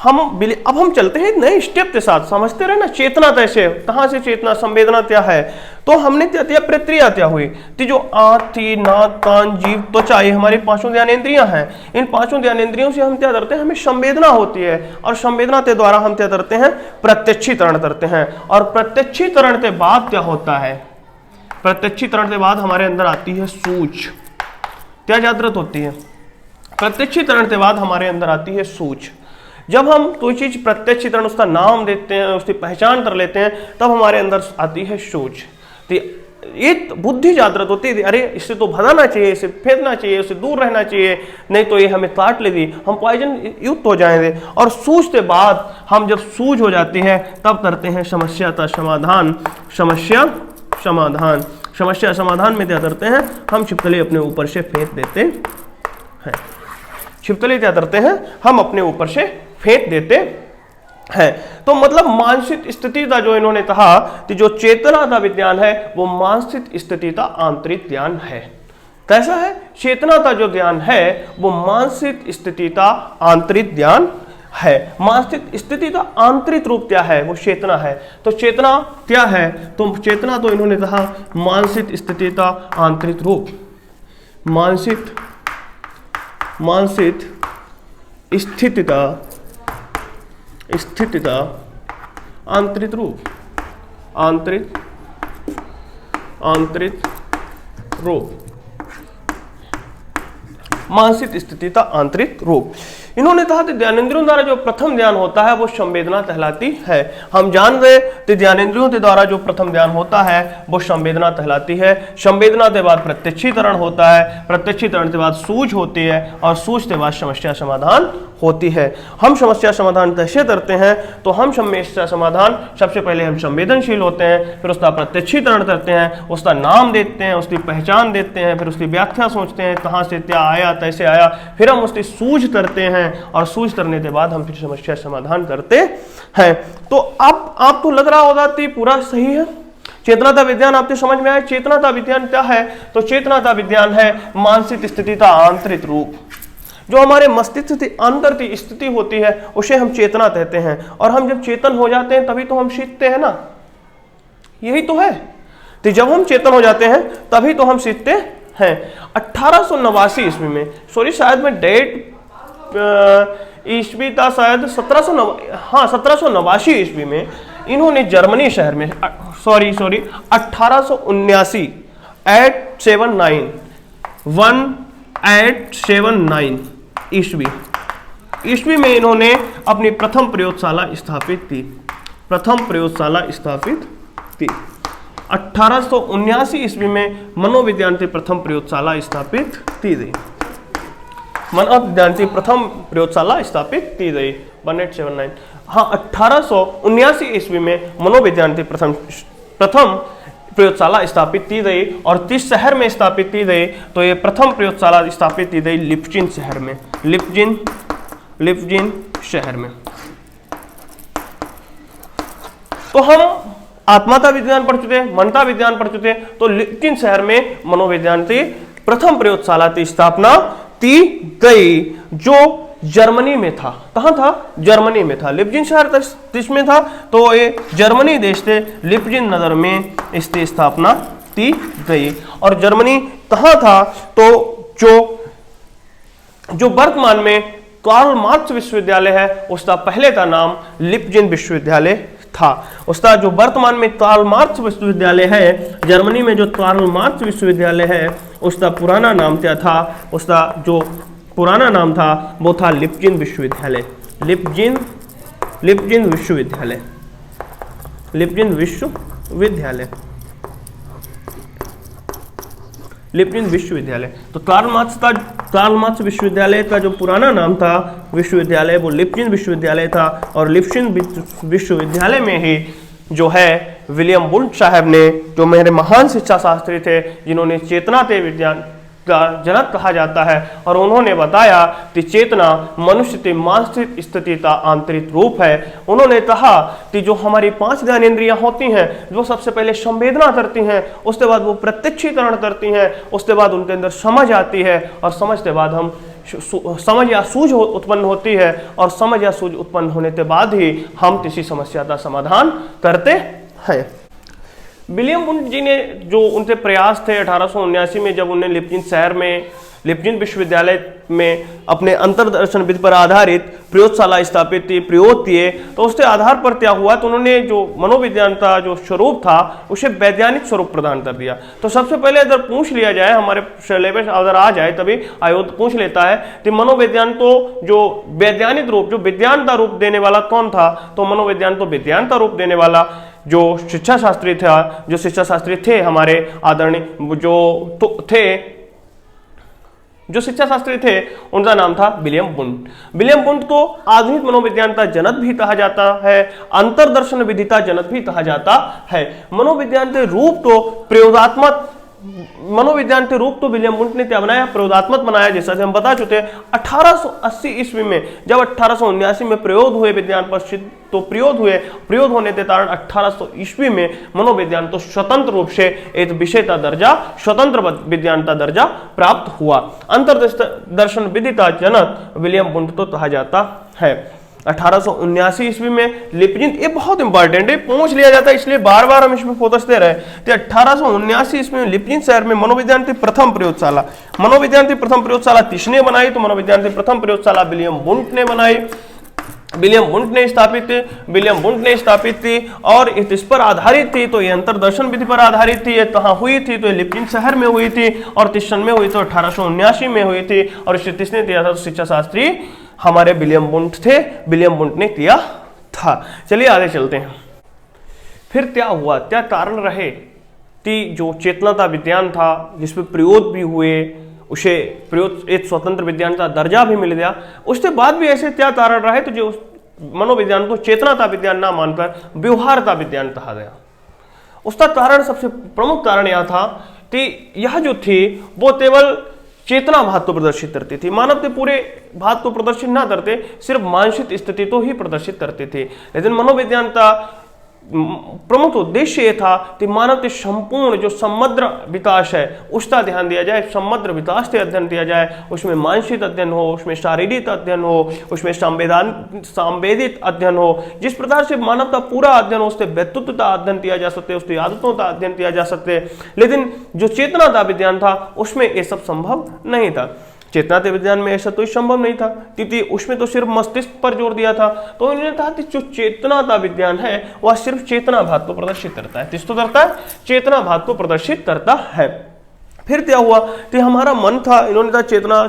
अब हम चलते हैं नए स्टेप के साथ, समझते रहे ना, चेतना कैसे, कहां से चेतना, संवेदना क्या है। तो हमने क्या किया, प्रक्रिया क्या हुई कि जो आंख थी, नाक, कान, जीभ, त्वचा, ये हमारी 5 ज्ञानेंद्रियां हैं। इन 5 ज्ञानेंद्रियों से हम क्या करते हैं, हमें संवेदना होती है, और संवेदना के द्वारा हम क्या करते हैं, प्रत्यक्षीकरण करते हैं। और प्रत्यक्षीकरण के बाद क्या होता है, प्रत्यक्षीकरण के बाद हमारे अंदर आती है सूझ। क्या जागृत होती है, प्रत्यक्षीकरण के बाद हमारे अंदर आती है सूझ। जब हम कोई चीज प्रत्यक्षीकरण, उसका नाम देते हैं, उसकी पहचान कर लेते हैं, तब हमारे अंदर आती है सूझ। तो ये बुद्धि जागृत होती है, अरे इससे तो भगाना चाहिए, इसे फेंकना चाहिए, उससे दूर रहना चाहिए, नहीं तो ये हमें काट लेगी, हम पॉइजन युक्त हो जाएंगे। और सूझ के बाद हम जब सूझ हो जाती है तब करते हैं समस्या का समाधान। समस्या समाधान, समस्या समाधान में क्या करते हैं, हम छिपकली अपने ऊपर से फेंक देते हैं। छिपकली क्या करते हैं, हम अपने ऊपर से फेंक देते हैं। तो मतलब मानसिक स्थिति का जो इन्होंने कहा कि जो चेतना का विज्ञान है वो मानसिक स्थिति का आंतरिक ज्ञान है। कैसा है, चेतना का जो ज्ञान है वो मानसिक स्थिति का आंतरिक ज्ञान है। मानसिक स्थिति का आंतरिक रूप क्या है, वो चेतना है। तो चेतना क्या है, तो चेतना तो इन्होंने कहा मानसिक स्थिति का आंतरिक रूप, मानसिक स्थिति का आंतरिक रूप, आंतरिक रूप, मानसिक स्थिति का आंतरिक रूप। इन्होंने कहा कि ज्ञानेंद्रियों द्वारा जो प्रथम ध्यान होता है वो संवेदना कहलाती है। हम जान गए कि ज्ञानेंद्रियों के द्वारा जो प्रथम ध्यान होता है वो संवेदना कहलाती है। संवेदना के बाद प्रत्यक्षीकरण होता है, प्रत्यक्षीकरण के बाद सूझ होती है और सूझ के बाद समस्या समाधान होती है। हम समस्या समाधान कैसे करते हैं? तो हम समस्या समाधान सबसे पहले हम संवेदनशील होते हैं, फिर उसका प्रत्यक्षीकरण करते हैं, उसका नाम देते हैं, उसकी पहचान देते हैं, फिर उसकी व्याख्या सोचते हैं कहाँ से क्या आया, कैसे आया, फिर हम उसकी सूझ करते हैं और सूझ करने के बाद हम फिर समस्या समाधान करते हैं। तो अब आपको लग रहा होगा कि पूरा सही है। चेतना का विज्ञान आपके समझ में आया। चेतना का विज्ञान क्या है? तो चेतना का विज्ञान है मानसिक स्थिति का आंतरिक रूप। जो हमारे मस्तिष्क की अंदर की स्थिति होती है उसे हम चेतना कहते हैं। और हम जब चेतन हो जाते हैं तभी तो हम सीखते हैं ना, यही तो है। तो जब हम चेतन हो जाते हैं तभी तो हम सीखते हैं। 1889 ईस्वी में, सॉरी शायद मैं डेट ईस्वी था शायद 1789 ईस्वी में इन्होंने जर्मनी शहर में 1879 1879 ईस्वी में इन्होंने अपनी प्रथम प्रयोगशाला स्थापित की। 1879 ईस्वी में मनोविज्ञान की प्रथम प्रयोगशाला स्थापित की गई। मनोविज्ञान की प्रथम प्रयोगशाला स्थापित की गई 1879। हाँ, 1879 ईस्वी में मनोविज्ञान की प्रथम प्रयोगशाला स्थापित की गई और किस शहर में स्थापित की गई? तो ये प्रथम प्रयोगशाला स्थापित की गई लिप्जिन शहर में, लिप्जिन शहर में। तो हम आत्मा का विज्ञान पढ़ चुके, मन का विज्ञान पढ़ चुके, तो लिप्जिन शहर में मनोविज्ञान की प्रथम प्रयोगशाला की स्थापना की गई जो जर्मनी में था। कहाँ था? जर्मनी में था। लिप्जिन शहर किसमें था? तो ये जर्मनी देश से लिप्जिन नगर में इसकी स्थापना की गई। और जर्मनी कहाँ था? तो जो वर्तमान में कार्ल मार्क्स विश्वविद्यालय है उसका पहले का नाम लिप्जिन विश्वविद्यालय था। उसका जो वर्तमान में कार्ल मार्क्स विश्वविद्यालय है, जर्मनी में जो कार्ल मार्क्स विश्वविद्यालय है उसका पुराना नाम क्या था? उसका जो पुराना नाम था वो था लिप्जिन विश्वविद्यालय। लिप्जिन विश्वविद्यालय, लिप्जिन विश्वविद्यालय। तो कार्ल मार्क्स विश्वविद्यालय का जो पुराना नाम था विश्वविद्यालय वो लिप्जिन विश्वविद्यालय था। और लिप्जिन विश्वविद्यालय में ही जो है विलियम वुंट साहब ने, जो मेरे महान शिक्षा शास्त्री थे जिन्होंने चेतना के विज्ञान का जनक कहा जाता है, और उन्होंने बताया कि चेतना मनुष्य की मानसिक स्थिति का आंतरिक रूप है। उन्होंने कहा कि जो हमारी 5 ज्ञानेंद्रियां होती हैं वो सबसे पहले संवेदना करती हैं, उसके बाद वो प्रत्यक्षीकरण करती हैं, उसके बाद उनके अंदर समझ आती है और समझ के बाद हम समझ या सूझ उत्पन्न होती है और समझ या सूझ उत्पन्न होने के बाद ही हम किसी समस्या का समाधान करते हैं। विलियम वुंट जी ने जो उनके प्रयास थे 1879 में जब उन्हें लिप्जिन विश्वविद्यालय में अपने अंतर्दर्शन विधि पर आधारित प्रयोगशाला स्थापित की, प्रयोग किए, तो उसके आधार पर क्या हुआ? तो उन्होंने जो मनोविज्ञान का जो स्वरूप था उसे वैज्ञानिक स्वरूप प्रदान कर दिया। तो सबसे पहले अगर पूछ लिया जाए, हमारे सिलेबस अगर आ जाए तभी आयोग पूछ लेता है कि मनोविज्ञान तो जो वैज्ञानिक रूप, जो विज्ञान का रूप देने वाला कौन था? तो मनोविज्ञान तो विज्ञान का रूप देने वाला जो शिक्षा शास्त्री थे हमारे आदरणीय जो शिक्षा शास्त्री थे उनका नाम था विलियम वुंट। विलियम वुंट को आधुनिक मनोविज्ञान का जनक भी कहा जाता है, अंतर्दर्शन विधि का जनक भी कहा जाता है। मनोविज्ञान के रूप तो विलियम वुंट ने क्या बनाया? प्रयोगात्मक बनाया, जैसा कि हम बता चुके हैं। 1880 ईस्वी में जब 1879 में प्रयोग हुए विज्ञान पर तो प्रयोग होने के कारण 1800 ईस्वी में मनोविज्ञान तो स्वतंत्र रूप से एक विषय का दर्जा, स्वतंत्र विज्ञान का दर्जा प्राप्त हुआ। अंतर्दर्शन विधि का जनक विलियम वुंट तो कहा जाता है। 1879 ईस्वी में लिप्जिन, ये बहुत इंपॉर्टेंट है, पूछ लिया जाता है इसलिए बार बार हम इसमें फोकस दे रहे हैं। तो 1879 ईस्वी में लिप्जिन शहर में मनोविज्ञान की प्रथम प्रयोगशाला किसने बनाई? तो मनोविज्ञान की प्रथम प्रयोगशाला विलियम वुंट ने बनाई। विलियम वुंट ने स्थापित थी और इस पर आधारित थी। तो ये अंतर्दर्शन विधि पर आधारित थी। ये कहाँ हुई थी? तो ये लिप्जिंग शहर में हुई थी और किस सन में हुई थी? 1879 में हुई थी। और इसे किसने दिया था? तो शिक्षा शास्त्री हमारे विलियम वुंट थे, विलियम वुंट ने किया था। चलिए आगे चलते हैं। फिर क्या हुआ, क्या कारण रहे कि जो चेतनता विज्ञान था जिसमें प्रयोग भी हुए, उसे प्रयोग एक स्वतंत्र विज्ञान का दर्जा भी मिल गया, उसके बाद भी ऐसे क्या कारण रहे तो जो मनोविज्ञान को चेतनता विज्ञान ना मानकर व्यवहारता विज्ञान कहा गया? उसका कारण, सबसे प्रमुख कारण यह था कि यह जो थी वो केवल चेतना भाग को प्रदर्शित करती थी, मानव के पूरे भाग को प्रदर्शित ना करते, सिर्फ मानसिक स्थिति को ही प्रदर्शित करते थे। लेकिन मनोविज्ञान का प्रमुख उद्देश्य ये था कि मानव के संपूर्ण जो समग्र विकास है उसका ध्यान दिया जाए, समग्र विकास का अध्ययन किया जाए, उसमें मानसिक अध्ययन हो, उसमें शारीरिक अध्ययन हो, उसमें सांवेदिक अध्ययन हो। जिस प्रकार से मानव का पूरा अध्ययन हो, उसके व्यक्तित्व का अध्ययन किया जा सकते, उसकी आदतों का अध्ययन किया जा सकते। लेकिन जो चेतना का विज्ञान था उसमें ये सब संभव नहीं था। चेतना के विज्ञान में ऐसा तो संभव नहीं था क्योंकि उसमें तो सिर्फ मस्तिष्क पर जोर दिया था। तो इन्होंने कहा कि जो चेतना का विज्ञान है वह सिर्फ चेतना भाग को प्रदर्शित करता है। किस तो करता है? चेतना भाग को प्रदर्शित करता है। फिर क्या हुआ कि हमारा मन था, इन्होंने कहा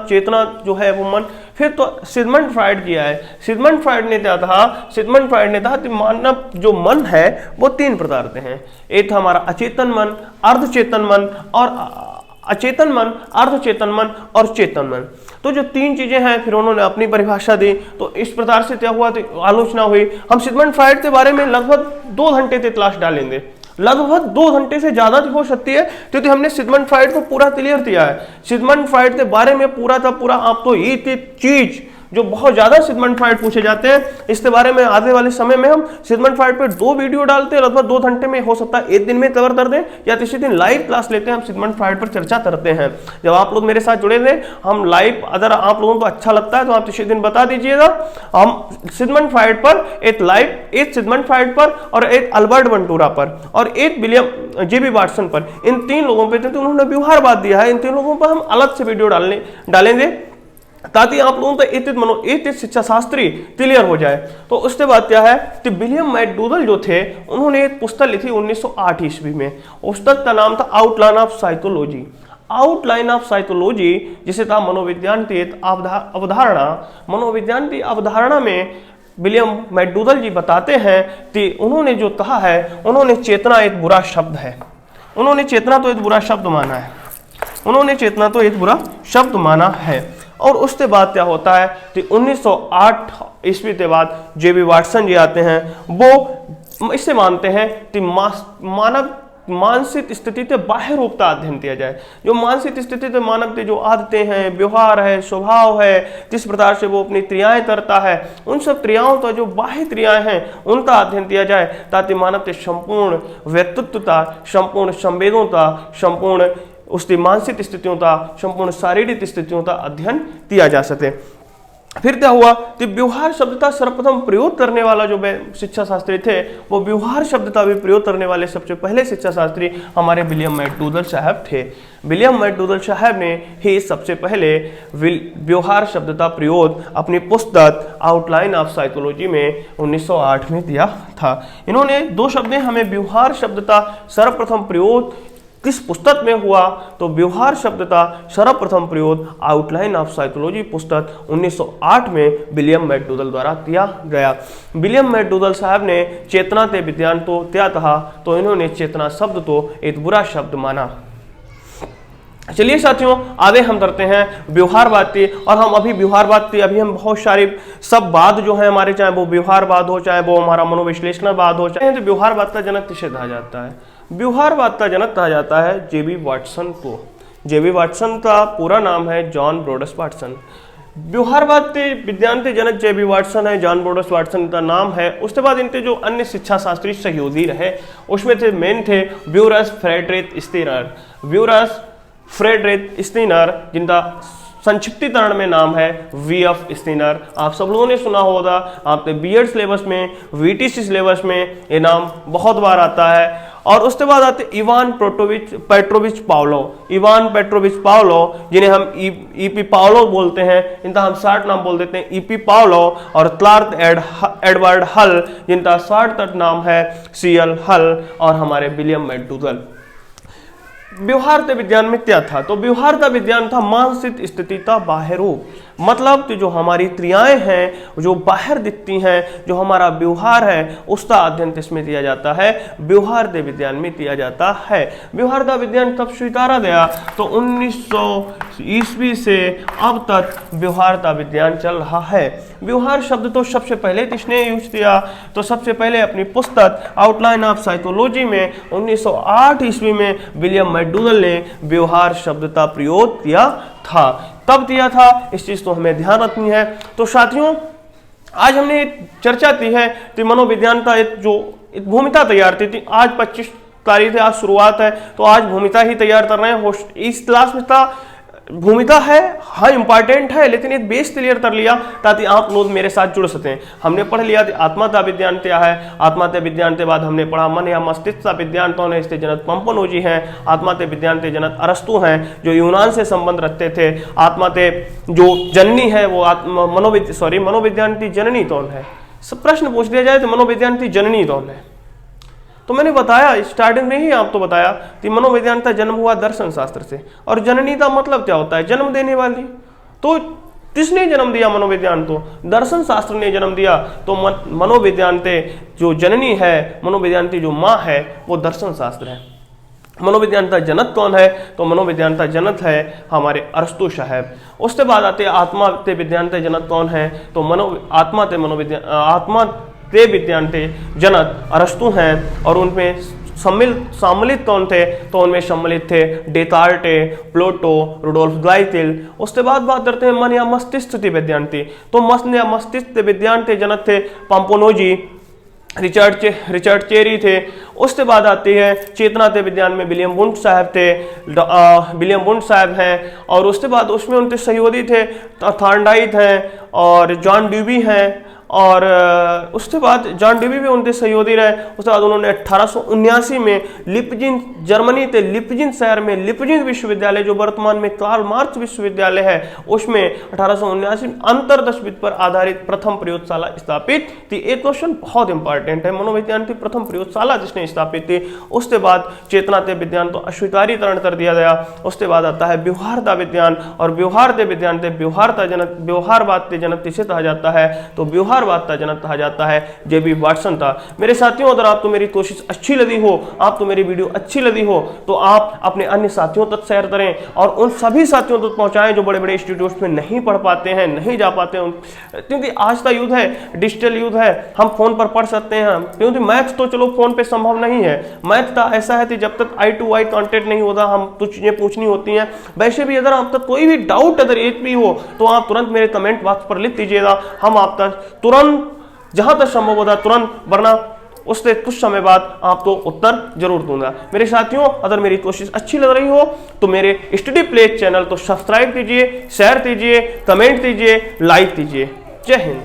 चेतना जो है वो मन। फिर तो सिगमंड फ्राइड किया है। सिगमंड फ्राइड ने क्या कहा? सिगमंड फ्राइड ने कहा कि मानव जो मन है वो 3 प्रकार के हैं। एक था हमारा अचेतन मन, अर्धचेतन मन और अचेतन मन, अर्धचेतन मन और चेतन मन। तो जो 3 चीजें हैं, फिर उन्होंने अपनी परिभाषा दी। तो इस प्रकार से क्या हुआ, तो आलोचना हुई। हम सिगमंड फ्राइड के बारे में लगभग 2 घंटे के क्लास डालेंगे, लगभग 2 घंटे से ज्यादा हो सकती है, क्योंकि हमने सिगमंड फ्राइड को पूरा क्लियर किया है। सिगमंड फ्राइड के बारे में पूरा का पूरा आपको ये चीज जो बहुत ज्यादा सिगमंड फ्राइड पूछे जाते हैं, इसके बारे में आने वाले समय में हम सिगमंड फ्राइड पर 2 वीडियो डालते हैं, लगभग 2 घंटे में, हो सकता है 1 दिन में कवर कर दें या किसी दिन लाइव क्लास लेते हैं, हम सिगमंड फ्राइड पर चर्चा करते हैं। जब आप लोग मेरे साथ जुड़े थे, हम लाइव, अगर आप लोगों को अच्छा लगता है तो आप किसी दिन बता दीजिएगा। हम सिगमंड फ्राइड पर एक लाइव, एक सिगमंड फ्राइड पर और एक अल्बर्ट बंटूरा पर और एक विलियम जेबी वाटसन पर, इन 3 लोगों पर थे तो उन्होंने व्यवहारवाद दिया है। इन 3 लोगों पर हम अलग से वीडियो डालेंगे ताकि आप लोगों को एक शिक्षा शास्त्री क्लियर हो जाए। तो उसके बाद क्या है कि विलियम मैकडूगल जो थे, उन्होंने एक पुस्तक लिखी 1908 ईस्वी में। पुस्तक का नाम था outline of psychology. Outline of psychology जिसे था मनोविज्ञान की अवधारणा। मनोविज्ञान की अवधारणा में विलियम मैकडूगल जी बताते हैं कि उन्होंने जो कहा है, उन्होंने चेतना एक बुरा शब्द है, उन्होंने चेतना तो एक बुरा शब्द माना है, उन्होंने चेतना तो एक बुरा शब्द माना है। और उसके बाद क्या होता है कि 1908 ईस्वी के बाद जेबी वाटसन जी आते हैं। वो इससे मानते हैं कि मानव मानसिक स्थिति के बाह्य रूप का अध्ययन किया जाए। जो मानसिक स्थिति के मानव के जो आदतें हैं, व्यवहार है, स्वभाव है, किस प्रकार से वो अपनी क्रियाएं करता है, उन सब क्रियाओं का जो बाह्य क्रियाएं हैं उनका अध्ययन किया जाए, ताकि मानव के संपूर्ण व्यक्तित्व का, संपूर्ण संवेदों का, संपूर्ण उसकी मानसिक स्थितियों का, संपूर्ण शारीरिक स्थितियों का अध्ययन किया जा सके। फिर क्या हुआ कि व्यवहार शब्द का सर्वप्रथम प्रयोग करने वाला जो शिक्षा शास्त्री थे, वो व्यवहार शब्द का भी प्रयोग करने वाले सबसे पहले शिक्षा शास्त्री हमारे विलियम मैकडूगल साहब थे। विलियम मैकडूगल साहब ने ही सबसे पहले व्यवहार शब्द का प्रयोग अपनी पुस्तक आउटलाइन ऑफ साइकोलॉजी में 1908 में दिया था। इन्होंने 2 शब्दें हमें व्यवहार शब्द का सर्वप्रथम प्रयोग किस पुस्तक में हुआ, तो व्यवहार शब्द का सर्वप्रथम प्रयोग आउटलाइन ऑफ साइकोलॉजी पुस्तक 1908 में विलियम मैकडूगल द्वारा किया गया। विलियम मैकडूगल साहब ने चेतना के विज्ञान को क्या कहा, तो इन्होंने चेतना शब्द को एक बुरा शब्द माना। चलिए साथियों, आगे हम करते हैं व्यवहारवाद की। और हम अभी व्यवहारवाद की अभी हम बहुत सारी सब बात जो है हमारे, चाहे वो व्यवहारवाद हो, चाहे वो हमारा मनोविश्लेषणवाद हो, चाहे तो व्यवहारवाद का जनक किसे कहा जाता है? व्यवहारवाद का जनक कहा जाता है जेबी वाटसन को। जेबी वाटसन का पूरा नाम है जॉन ब्रोडस वाटसन। व्यवहारवाद के विज्ञान के जनक जेबी वाटसन है, जॉन ब्रोडस वाटसन का नाम है। उसके बाद इनके जो अन्य शिक्षा शास्त्री सहयोगी रहे उसमें थे मेन थे ब्यूरस फ्रेडरिक स्टीनर। ब्यूरस फ्रेडरिक स्टीनर जिनका संक्षिप्तीकरण में नाम है वीएफ स्टीनर। आप सब लोगों ने सुना होगा, आपके बीएड सिलेबस में, वीटीसी सिलेबस में ये नाम बहुत बार आता है। और उसके बाद आते Ivan Petrovich Pavlov. Ivan Petrovich Pavlov, जिन्हें हम ईपी पावलोव बोलते हैं, इनका हम शॉर्ट नाम बोल देते हैं ईपी पावलोव। और क्लार्क एडवर्ड हल, जिनका शॉर्ट नाम है सीएल हल। और हमारे विलियम मैकडूगल। व्यवहार्य विज्ञान में क्या था? तो व्यवहार्य विज्ञान था मानसिक स्थिति का बाह्य रूप, मतलब कि जो हमारी क्रियाएं हैं, जो बाहर दिखती हैं, जो हमारा व्यवहार है, उसका अध्ययन इसमें किया जाता है, व्यवहार्य विज्ञान में किया जाता है। व्यवहार्य विज्ञान कब स्वीकारा गया? तो 1900 ईस्वी से अब तक व्यवहार्य विज्ञान चल रहा है। व्यवहार शब्द तो सबसे पहले किसने यूज किया? तो सबसे पहले अपनी पुस्तक आउटलाइन ऑफ साइकोलॉजी में 1908 ईस्वी में विलियम मैकडूगल ने व्यवहार शब्द का प्रयोग किया था। कब किया था इस चीज तो हमें ध्यान रखनी है। तो साथियों, आज हमने चर्चा की है कि मनोविज्ञान का एक भूमिका तैयार की थी। आज 25 तारीख है, आज शुरुआत है, तो आज भूमिका ही तैयार कर रहे हैं। इस क्लास में था भूमिका है, हाँ इंपॉर्टेंट है, लेकिन एक बेस क्लियर कर लिया ताकि आप लोग मेरे साथ जुड़ सकें। हमने पढ़ लिया आत्मा का विज्ञान क्या है। आत्मा के विज्ञान के बाद हमने पढ़ा मन या मस्तिष्क का विज्ञान कौन है, इसके जनक पंपनोजी हैं। आत्मा के विज्ञान के जनक अरस्तु हैं, जो यूनान से संबंध रखते थे। आत्मा के जो जननी है वो मनोविज्ञान की जननी कौन है? सब प्रश्न पूछ दिया जाए तो मनोविज्ञान की जननी कौन है? तो मैंने बताया स्टार्टिंग में ही आपको बताया कि मनोविज्ञान का जन्म हुआ दर्शन शास्त्र से। और जननी का मतलब क्या होता है? जन्म देने वाली। तो किसने जन्म दिया मनोविज्ञान? तो दर्शन शास्त्र ने जन्म दिया। तो मनोविज्ञान के जो जननी है, मनोविज्ञान की जो माँ है, वो दर्शन शास्त्र है। मनोविज्ञान का जनक कौन है? तो मनोविज्ञान का जनक है हमारे अरस्तु साहब। उसके बाद आते आत्मा के विज्ञान के जनक कौन है? तो आत्मा के विज्ञान के जनक अरस्तु हैं। और उनमें सम्मिलित कौन थे? तो उनमें सम्मिलित थे डेकार्टे, प्लेटो, रुडोल्फ ग्लाइटिल। उसके बाद बात करते हैं मन या मस्तिष्क के विज्ञान की। तो मन या मस्तिष्क के विज्ञान के जनक थे पंपनोजी, रिचर्ड चेरी थे। उसके बाद आती है चेतना के विज्ञान में विलियम वुंड साहब थे, विलियम वुंड साहब हैं। और उसके बाद उसमें उनके सहयोगी थे थॉर्नडाइक हैं और जॉन ड्यूबी हैं। और उसके बाद जॉन ड्यूबी भी उनके सहयोगी रहे। उसके बाद उन्होंने 1879 में लिपजिन, जर्मनी के लिपजिन शहर में लिपजिन विश्वविद्यालय, जो वर्तमान में कार्ल मार्क्स विश्वविद्यालय है, उसमें 1879 अंतर्दशविद पर आधारित प्रथम प्रयोगशाला स्थापित थी। एक क्वेश्चन बहुत इंपॉर्टेंट है, मनोविज्ञान की प्रथम प्रयोगशाला जिसने स्थापित थी। उसके बाद चेतना के विज्ञान तो अस्वीकारीकरण कर दिया गया। उसके बाद आता है व्यवहार्य विज्ञान। और व्यवहार्य विज्ञान के व्यवहारवाद के जनक किसे कहा जाता है? तो व्यवहारवाद का जनक कहा जाता है जेबी वाटसन था। मेरे साथियों, अगर आपको मेरी कोशिश अच्छी लगी हो, आपको मेरी वीडियो अच्छी लगी हो, तो आप अपने अन्य साथियों तक शेयर करें और उन सभी साथियों तक पहुंचाएं जो बड़े बड़े इंस्टीट्यूट्स में नहीं पढ़ पाते हैं, नहीं जा पाते हैं। क्योंकि आज का युग है, डिजिटल युग है, हम फोन पर पढ़ सकते हैं। क्योंकि मैथ्स तो चलो फोन पे संभव नहीं है। मैथ का ऐसा है कि जब तक आई टू आई कॉन्टेक्ट नहीं होता, हम कुछ चीजें पूछनी होती हैं। वैसे भी अगर आप तक कोई भी डाउट अगर एक भी हो तो आप तुरंत मेरे कमेंट बॉक्स पर लिख दीजिएगा। हम आप तक तुरंत जहां तक संभव होता तुरंत, वरना उससे कुछ समय बाद आपको उत्तर जरूर दूंगा। मेरे साथियों, अगर मेरी कोशिश अच्छी लग रही हो तो मेरे स्टडी प्लेस चैनल को सब्सक्राइब कीजिए, शेयर कीजिए, कमेंट कीजिए, लाइक कीजिए। जय हिंद।